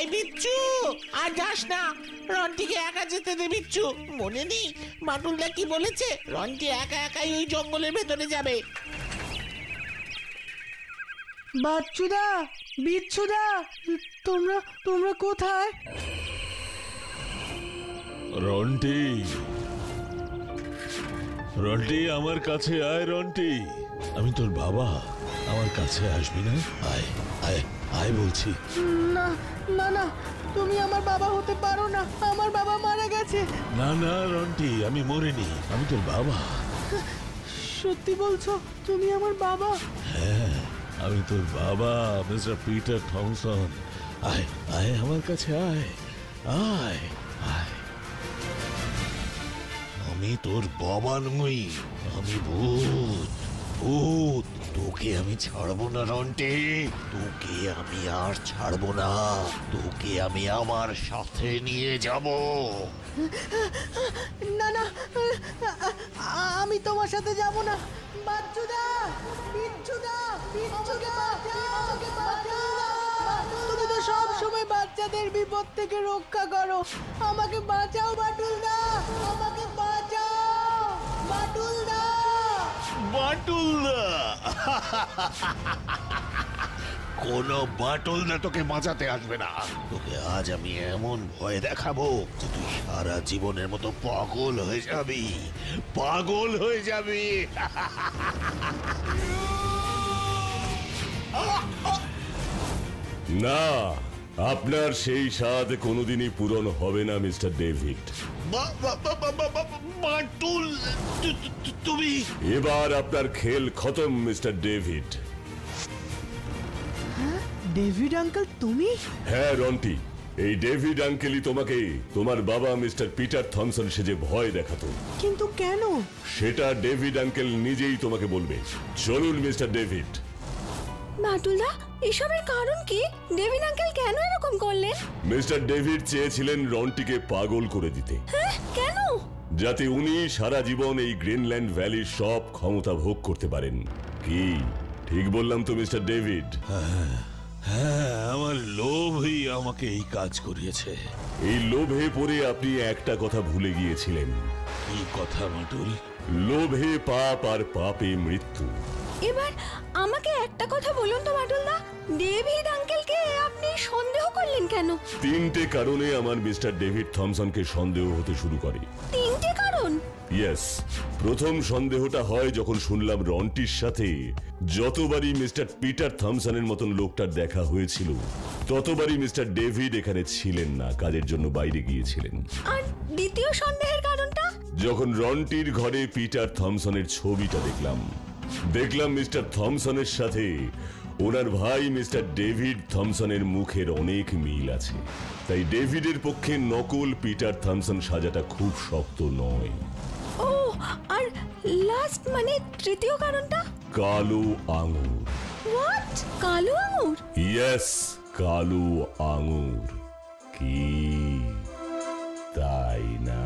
এই বিচ্ছু, আর যাস না। রন্টিকে একা যেতে দে বিচ্ছু। মনে নেই বাটুলদা কি বলেছে? রন্টি একা একাই ওই জঙ্গলের ভেতরে যাবে। বাচ্চুদা, বিচ্ছুদা, তোমরা তোমরা কোথায়? রন্টি, রন্টি আমার কাছে আয়। রন্টি, আমি তোর বাবা, আমার কাছে আসবি না? আয় আয় আয় বলছি। না না না, তুমি আমার বাবা হতে পারো না। আমার বাবা মারা গেছে। না না রন্টি, আমি মরিনি, আমি তোর বাবা। সত্যি বলছো? তুমি আমার বাবা? হ্যাঁ, আমি তোর বাবা, মিস্টার পিটার থমসন। আয় আয় আমার কাছে আয়, আয় আয়। আমি তোর বাবা নই, আমি ভূত। ভূত, তোকে আমি ছাড়বো না রন্টি, তোকে আমি আর ছাড়বো না। তোকে আমি আমার সাথে নিয়ে যাব। না না, আমি তোমার সাথে যাব না। বাচ্চুদা, বিচ্ছুদা, বিচ্ছুদা, আমাকে বাঁচাও। তুমি তো সব সময় বাচ্চাদের বিপদ থেকে রক্ষা করো। আমাকে বাঁচাও বাটুলদা, আমাকে বাঁচাও বাটুলদা। বাটুলদা? কোনো বাটুলদা তোকে বাঁচাতে আসবে না। তোকে আজ আমি এমন ভয় দেখাবো যে তুই সারা জীবনের মতো পাগল হয়ে যাবি, পাগল হয়ে যাবি। না, আপনার সেই স্বাদ কোনোদিনই পূরণ হবে না মিস্টার ডেভিড। বাটুল, তুমি? এবার আপনার খেল খতম মিস্টার ডেভিড। ডেভিড আঙ্কেল, তুমি? হ্যাঁ রন্টি, এই ডেভিড আঙ্কেলই তোমাকে তোমার বাবা মিস্টার পিটার থমসন সেজে ভয় দেখাতো। কিন্তু কেন? সেটা ডেভিড আঙ্কেল নিজেই তোমাকে বলবে। চলুন মিস্টার ডেভিড। বাটুলদা, এসবের কারণ কি? ডেভিড আঙ্কেল কেন এরকম করলেন? মিস্টার ডেভিড চেয়েছিলেন রন্টিকে পাগল করে দিতে। হ্যাঁ, কেন? যাতে উনি সারা জীবন এই গ্রিনল্যান্ড ভ্যালির সব ক্ষমতা ভোগ করতে পারেন। কি ঠিক বললাম তো মিস্টার ডেভিড? হ্যাঁ, আমার লোভই আমাকে এই কাজ করিয়েছে। এই লোভে পড়ে আপনি একটা কথা ভুলে গিয়েছিলেন। কি কথা বাটুল? লোভে পাপ আর পাপে মৃত্যু। এবার আমাকে একটা কথা বলুন তো বাটুলদা, ডেভিড আঙ্কেলকে আপনি সন্দেহ করলেন কেন? তিনটে কারণে আমার মিস্টার ডেভিড থমসনকে সন্দেহ হতে শুরু করে। তিনটে কারণ? ইয়েস। প্রথম সন্দেহটা হয় যখন শুনলাম রন্টির সাথে যতবারই মিস্টার পিটার থমসনের মতন লোকটার দেখা হয়েছিল ততবারই মিস্টার ডেভিড এখানে ছিলেন না, কাজের জন্য বাইরে গিয়েছিলেন। আর দ্বিতীয় সন্দেহের কারণটা? যখন রন্টির ঘরে পিটার থমসনের ছবিটা দেখলাম মিস্টার থমসনের সাথে ওনার ভাই মিস্টার ডেভিড থমসনের মুখের অনেক মিল আছে। তাই ডেভিডের পক্ষে নকল পিটার থমসন সাজাটা খুব শক্ত নয়। ও, আর লাস্ট মানে তৃতীয় কারণটা? কালো আঙুর। হোয়াট? কালো আঙুর? ইয়েস, কালো আঙুর। কি তাই না?